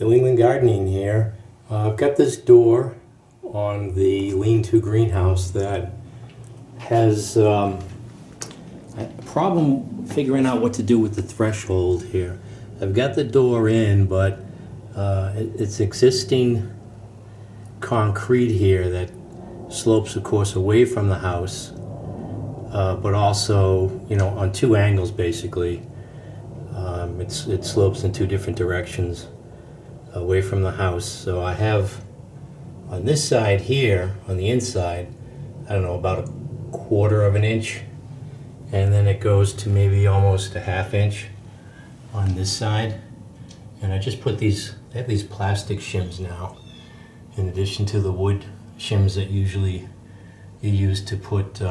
New England Gardening here. I've got this door on the lean-to greenhouse that has a problem figuring out what to do with the threshold here. I've got the door in, but it's existing concrete here that slopes, of course, away from the house, but also, on two angles basically. It slopes in two different directions away from the house. So I have on this side here, on the inside, I don't know, about 1/4 of an inch, and then it goes to maybe almost a 1/2 inch on this side. And I just put these, I have these plastic shims now, in addition to the wood shims that usually you use to put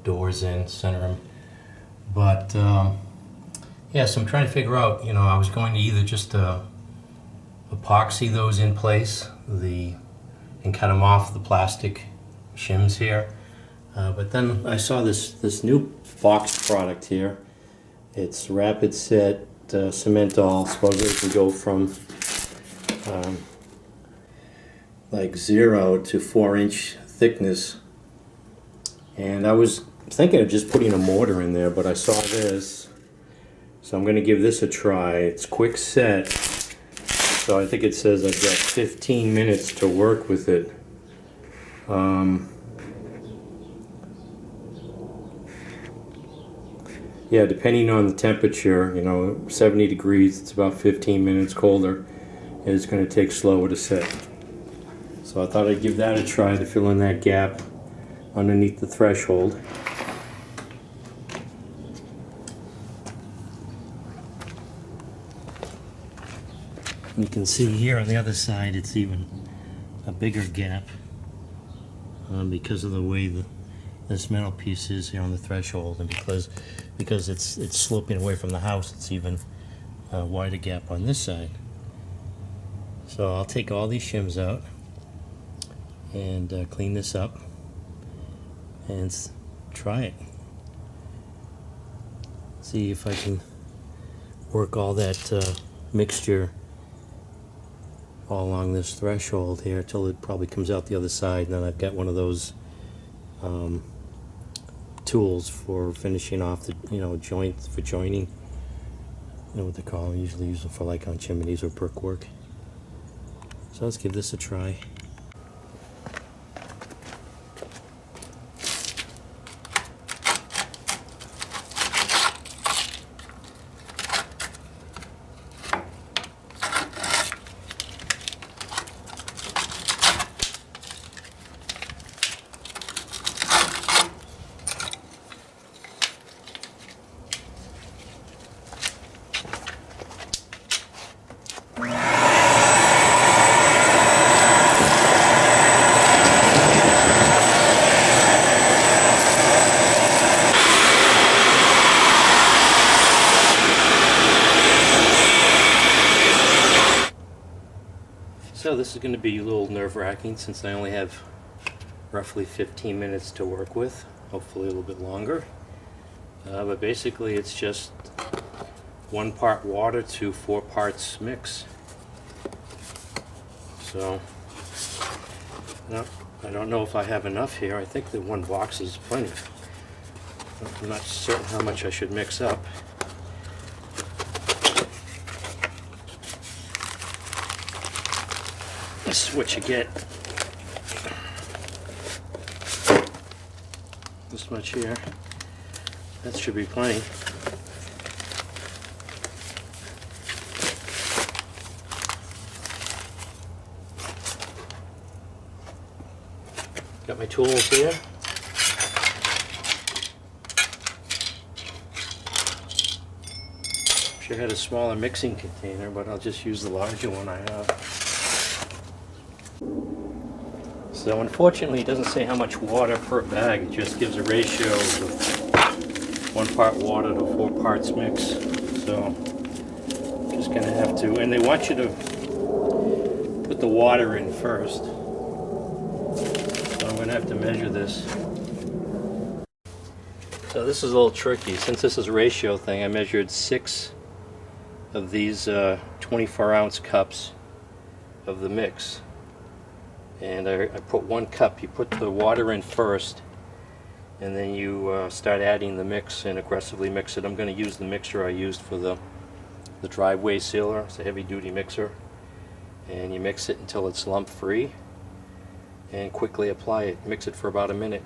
doors in, center them. But yeah, so I'm trying to figure out, I was going to either just epoxy those in place, and cut them off the plastic shims here. But then I saw this new box product here. It's Rapid Set Cementol. Supposedly it can go from like 0 to 4-inch thickness. And I was thinking of just putting a mortar in there, but I saw this. So I'm going to give this a try. It's quick set. So I think it says I've got 15 minutes to work with it. Yeah, depending on the temperature, 70 degrees, it's about 15 minutes colder, and it's going to take slower to set. So I thought I'd give that a try to fill in that gap underneath the threshold. You can see here on the other side it's even a bigger gap because of the way this metal piece is here on the threshold, and because it's sloping away from the house, it's even a wider gap on this side. So I'll take all these shims out and clean this up and try it. See if I can work all that mixture all along this threshold here till it probably comes out the other side, and then I've got one of those tools for finishing off the joint for joining. You know what they call them? Usually use them for like on chimneys or brickwork. So let's give this a try. So this is going to be a little nerve-wracking since I only have roughly 15 minutes to work with, hopefully a little bit longer. But basically it's just 1 part water to 4 parts mix. So I don't know if I have enough here. I think that 1 box is plenty. I'm not certain how much I should mix up. This is what you get. This much here. That should be plenty. Got my tools here. Wish I had a smaller mixing container, but I'll just use the larger one I have. So unfortunately it doesn't say how much water per bag, it just gives a ratio of 1 part water to 4 parts mix. So I'm just going to have to, and they want you to put the water in first. So I'm going to have to measure this. So this is a little tricky. Since this is a ratio thing, I measured 6 of these 24-ounce cups of the mix. And I put 1 cup. You put the water in first, and then you start adding the mix and aggressively mix it. I'm going to use the mixer I used for the driveway sealer. It's a heavy-duty mixer. And you mix it until it's lump free and quickly apply it. Mix it for about a minute.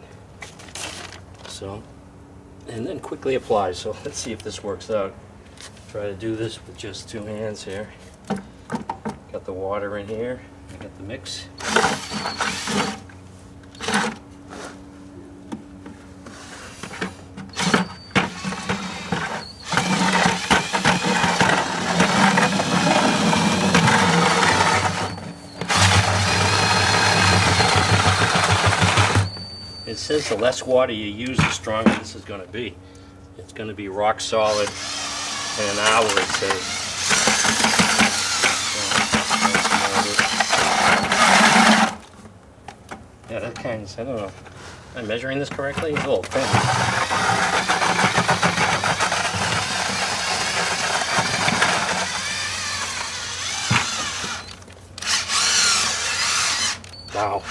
So, and then quickly apply. So let's see if this works out. Try to do this with just 2 hands here. Got the water in here. I got the mix. It says the less water you use, the stronger this is going to be. It's going to be rock solid in an hour, it says. Yeah, that kind of, I don't know. Am I measuring this correctly? It's a little thin. Wow.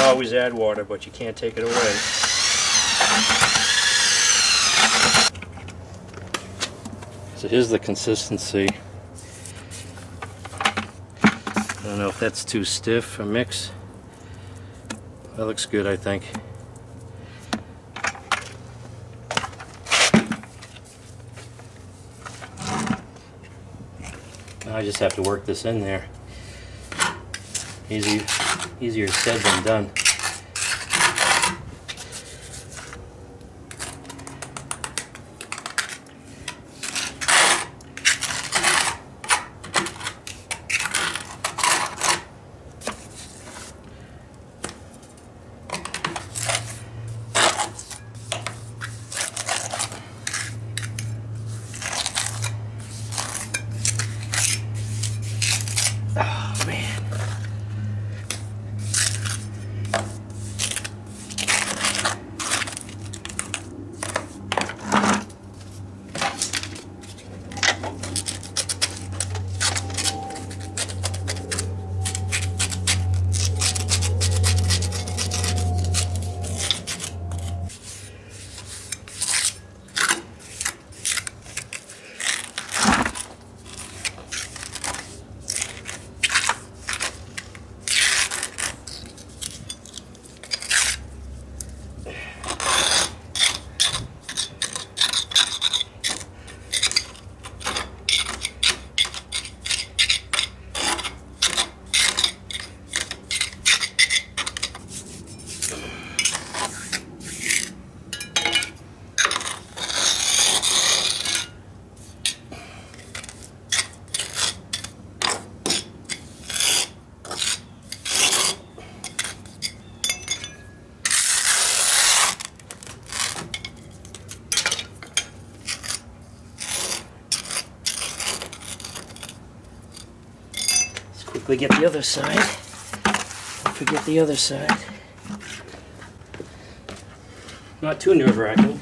Always add water, but you can't take it away. So here's the consistency. I don't know if that's too stiff or mix. That looks good, I think. Now I just have to work this in there. Easier said than done. Oh man. Quickly get the other side. Don't forget the other side. Not too nerve-wracking.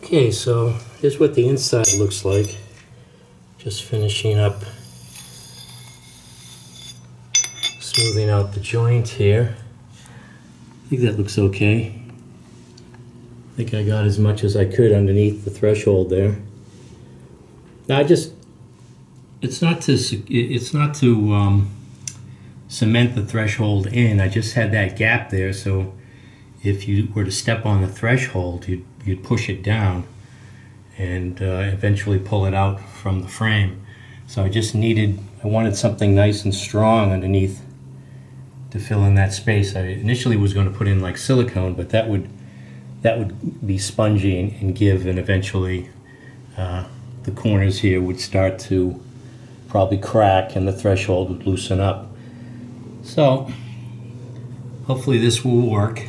Okay, so here's what the inside looks like. Just finishing up smoothing out the joint here. I think that looks okay. I think I got as much as I could underneath the threshold there. Now it's not to cement the threshold in. I just had that gap there, so if you were to step on the threshold, you'd push it down and eventually pull it out from the frame. So I wanted something nice and strong underneath to fill in that space. I initially was going to put in like silicone, but that would be spongy and give, and eventually the corners here would start to probably crack and the threshold would loosen up. So hopefully this will work,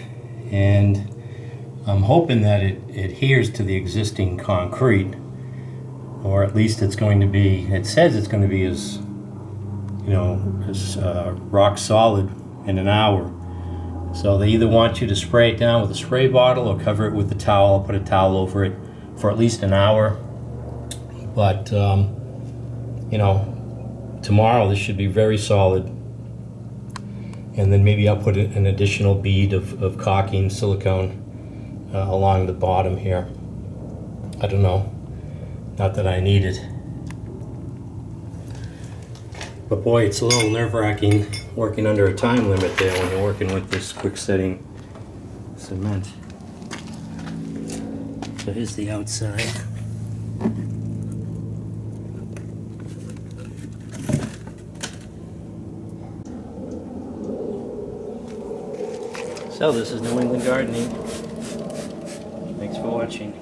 and I'm hoping that it adheres to the existing concrete, or at least it says it's going to be as rock solid in an hour. So they either want you to spray it down with a spray bottle or cover it with a towel, put a towel over it for at least an hour. But tomorrow this should be very solid, and then maybe I'll put an additional bead of caulking silicone along the bottom here. I don't know, not that I need it, but boy, it's a little nerve-wracking working under a time limit there when you're working with this quick setting cement. So here's the outside. So this is New England Gardening. Thanks for watching.